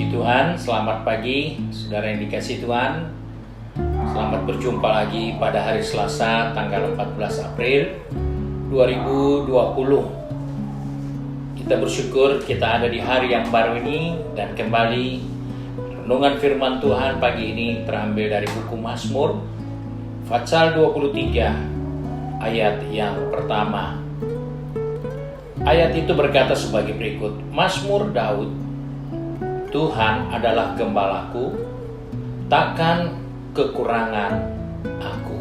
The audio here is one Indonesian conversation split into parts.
Puji Tuhan, selamat pagi saudara yang dikasihi Tuhan. Selamat berjumpa lagi pada hari Selasa tanggal 14 April 2020. Kita bersyukur kita ada di hari yang baru ini, dan kembali renungan firman Tuhan pagi ini terambil dari buku Mazmur pasal 23 ayat yang pertama. Ayat itu berkata sebagai berikut: Mazmur Daud, Tuhan adalah gembalaku, takkan kekurangan aku.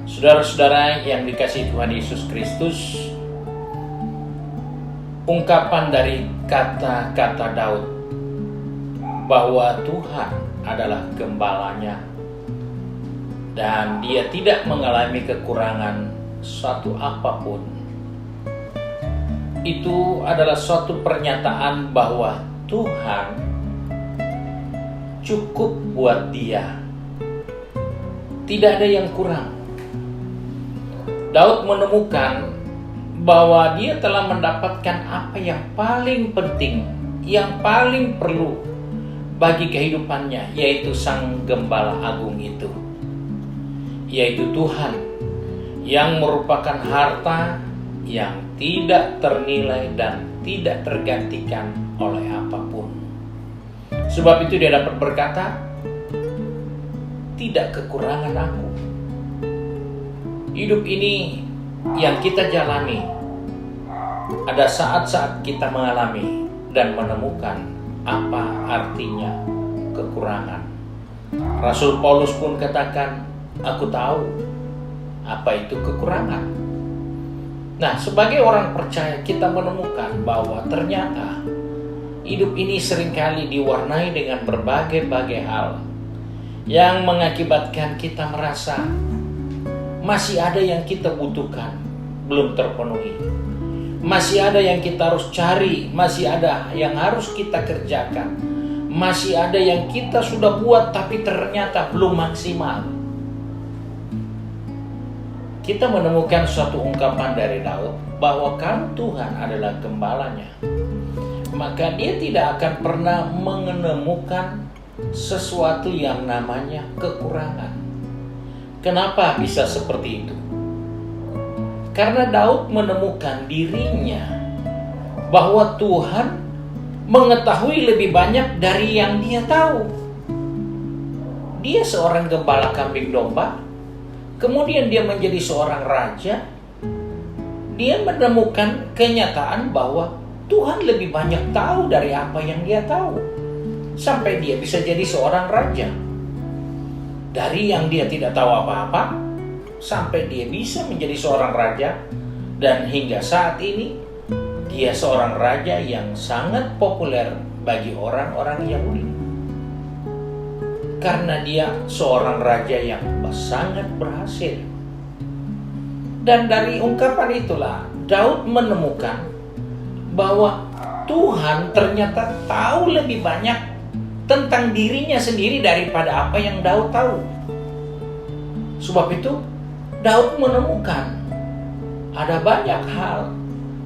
Saudara-saudara yang dikasihi Tuhan Yesus Kristus, ungkapan dari kata-kata Daud bahwa Tuhan adalah gembalanya dan dia tidak mengalami kekurangan suatu apapun, itu adalah suatu pernyataan bahwa Tuhan cukup buat dia. Tidak ada yang kurang. Daud menemukan bahwa dia telah mendapatkan apa yang paling penting, yang paling perlu bagi kehidupannya, yaitu Sang Gembala Agung itu, yaitu Tuhan yang merupakan harta yang tidak ternilai dan tidak tergantikan oleh apapun. Sebab itu dia dapat berkata, tidak kekurangan aku. Hidup ini yang kita jalani, ada saat-saat kita mengalami dan menemukan apa artinya kekurangan. Rasul Paulus pun katakan, aku tahu apa itu kekurangan. Nah, sebagai orang percaya kita menemukan bahwa ternyata hidup ini seringkali diwarnai dengan berbagai-bagai hal yang mengakibatkan kita merasa masih ada yang kita butuhkan, belum terpenuhi. Masih ada yang kita harus cari, masih ada yang harus kita kerjakan. Masih ada yang kita sudah buat tapi ternyata belum maksimal. Kita menemukan suatu ungkapan dari Daud bahwa kalau Tuhan adalah gembalanya, maka dia tidak akan pernah menemukan sesuatu yang namanya kekurangan. Kenapa bisa seperti itu? Karena Daud menemukan dirinya bahwa Tuhan mengetahui lebih banyak dari yang dia tahu. Dia seorang gembala kambing domba, kemudian dia menjadi seorang raja. Dia menemukan kenyataan bahwa Tuhan lebih banyak tahu dari apa yang dia tahu, sampai dia bisa jadi seorang raja. Dari yang dia tidak tahu apa-apa sampai dia bisa menjadi seorang raja, dan hingga saat ini dia seorang raja yang sangat populer bagi orang-orang Yahudi. Karena dia seorang raja yang sangat berhasil. Dan dari ungkapan itulah Daud menemukan bahwa Tuhan ternyata tahu lebih banyak tentang dirinya sendiri daripada apa yang Daud tahu. Sebab itu Daud menemukan ada banyak hal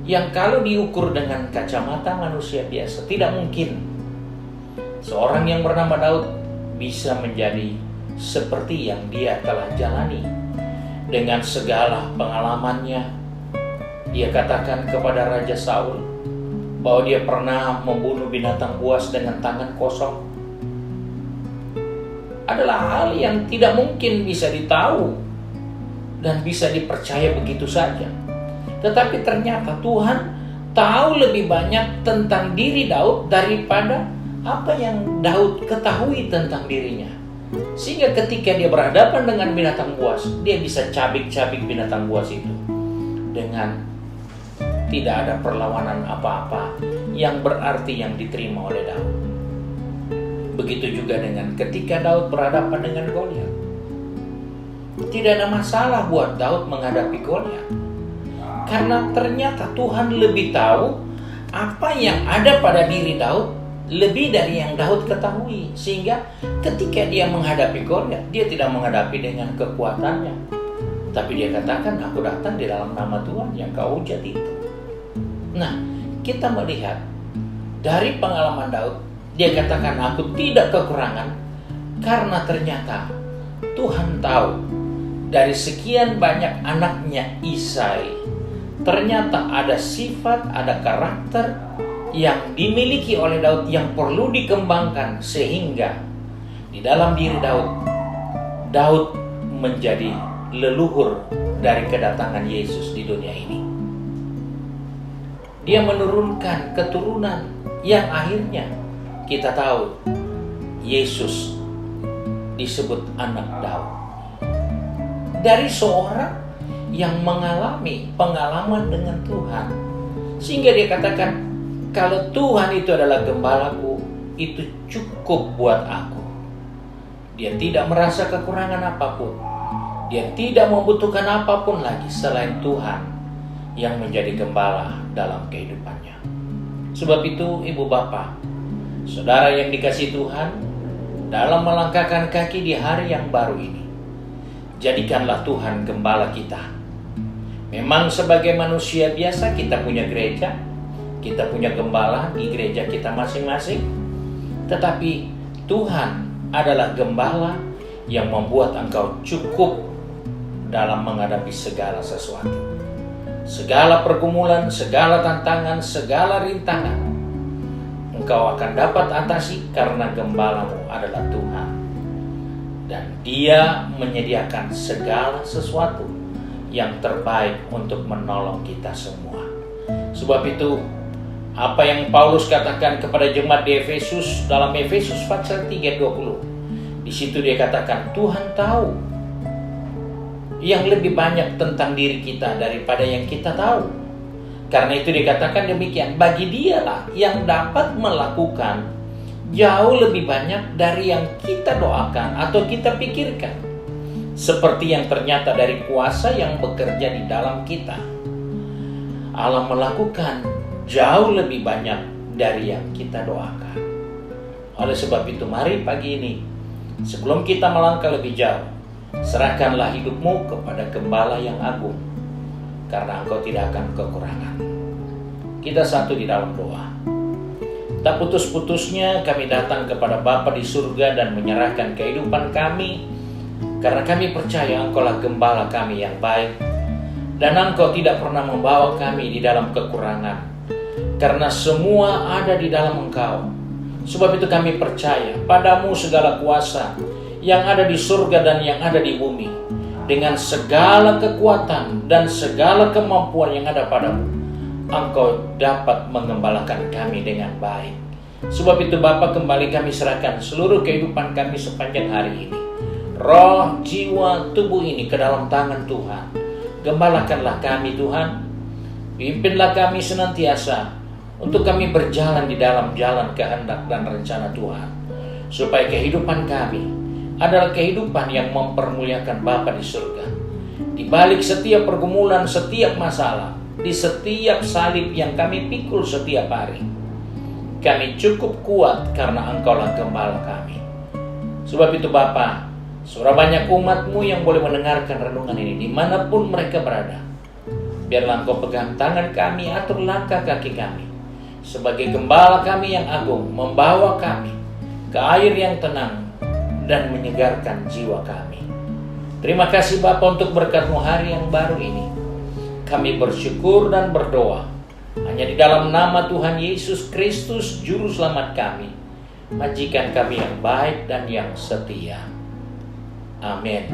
yang kalau diukur dengan kacamata manusia biasa tidak mungkin seorang yang bernama Daud bisa menjadi seperti yang dia telah jalani. Dengan segala pengalamannya, dia katakan kepada Raja Saul bahwa dia pernah membunuh binatang buas dengan tangan kosong. Adalah hal yang tidak mungkin bisa ditahu dan bisa dipercaya begitu saja. Tetapi ternyata Tuhan tahu lebih banyak tentang diri Daud daripada apa yang Daud ketahui tentang dirinya. Sehingga ketika dia berhadapan dengan binatang buas, dia bisa cabik-cabik binatang buas itu dengan tidak ada perlawanan apa-apa yang berarti yang diterima oleh Daud. Begitu juga dengan ketika Daud berhadapan dengan Goliat. Tidak ada masalah buat Daud menghadapi Goliat, karena ternyata Tuhan lebih tahu apa yang ada pada diri Daud lebih dari yang Daud ketahui. Sehingga ketika dia menghadapi Goliat, dia tidak menghadapi dengan kekuatannya, tapi dia katakan, aku datang di dalam nama Tuhan yang kau hujat itu. Nah, kita melihat Dari pengalaman Daud, dia katakan, aku tidak kekurangan, karena ternyata Tuhan tahu dari sekian banyak anaknya Isai, ternyata ada sifat, ada karakter yang dimiliki oleh Daud yang perlu dikembangkan, sehingga di dalam diri Daud menjadi leluhur dari kedatangan Yesus di dunia ini. Dia menurunkan keturunan yang akhirnya kita tahu Yesus disebut anak Daud. Dari seorang yang mengalami pengalaman dengan Tuhan, sehingga dia katakan, kalau Tuhan itu adalah gembalaku, itu cukup buat aku. Dia tidak merasa kekurangan apapun. Dia tidak membutuhkan apapun lagi selain Tuhan yang menjadi gembala dalam kehidupannya. Sebab itu, ibu bapak, saudara yang dikasihi Tuhan, dalam melangkahkan kaki di hari yang baru ini, jadikanlah Tuhan gembala kita. Memang sebagai manusia biasa kita punya gereja, kita punya gembala di gereja kita masing-masing, tetapi Tuhan adalah gembala yang membuat engkau cukup dalam menghadapi segala sesuatu. Segala pergumulan, segala tantangan, segala rintangan, engkau akan dapat atasi karena gembalamu adalah Tuhan. Dan Dia menyediakan segala sesuatu yang terbaik untuk menolong kita semua. Sebab itu, apa yang Paulus katakan kepada jemaat di Efesus dalam Efesus pasal 3:20, di situ dia katakan, Tuhan tahu yang lebih banyak tentang diri kita daripada yang kita tahu. Karena itu dikatakan demikian, bagi Dialah yang dapat melakukan jauh lebih banyak dari yang kita doakan atau kita pikirkan, seperti yang ternyata dari kuasa yang bekerja di dalam kita. Allah melakukan jauh lebih banyak dari yang kita doakan. Oleh sebab itu, mari pagi ini, sebelum kita melangkah lebih jauh, serahkanlah hidupmu kepada Gembala yang agung, karena engkau tidak akan kekurangan. Kita satu di dalam doa. Tak putus-putusnya kami datang kepada Bapa di surga dan menyerahkan kehidupan kami, karena kami percaya Engkaulah Gembala kami yang baik, dan Engkau tidak pernah membawa kami di dalam kekurangan, karena semua ada di dalam Engkau. Sebab itu kami percaya padamu segala kuasa yang ada di surga dan yang ada di bumi, dengan segala kekuatan dan segala kemampuan yang ada padamu, Engkau dapat mengembalakan kami dengan baik. Sebab itu Bapa, kembali kami serahkan seluruh kehidupan kami sepanjang hari ini, roh, jiwa, tubuh ini ke dalam tangan Tuhan. Gembalakanlah kami Tuhan, pimpinlah kami senantiasa untuk kami berjalan di dalam jalan kehendak dan rencana Tuhan, supaya kehidupan kami adalah kehidupan yang mempermuliakan Bapa di surga. Di balik setiap pergumulan, setiap masalah, di setiap salib yang kami pikul setiap hari, kami cukup kuat karena Engkaulah Gembala kami. Sebab itu Bapa, surah banyak umat-Mu yang boleh mendengarkan renungan ini dimanapun mereka berada, biarlah Engkau pegang tangan kami, atur langkah kaki kami, sebagai Gembala kami yang agung, membawa kami ke air yang tenang dan menyegarkan jiwa kami. Terima kasih Bapa untuk berkat-Mu hari yang baru ini. Kami bersyukur dan berdoa hanya di dalam nama Tuhan Yesus Kristus, Juru Selamat kami, majikan kami yang baik dan yang setia. Amin.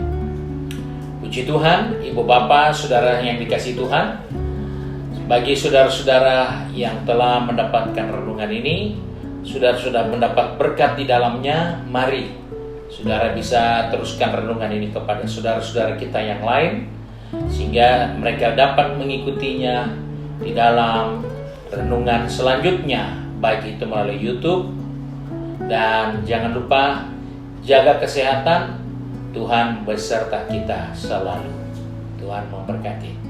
Puji Tuhan, Ibu Bapa, Saudara yang dikasihi Tuhan. Bagi saudara-saudara yang telah mendapatkan renungan ini, saudara-saudara mendapat berkat di dalamnya, mari saudara bisa teruskan renungan ini kepada saudara-saudara kita yang lain, sehingga mereka dapat mengikutinya di dalam renungan selanjutnya, baik itu melalui YouTube. Dan jangan lupa jaga kesehatan. Tuhan beserta kita selalu. Tuhan memberkati.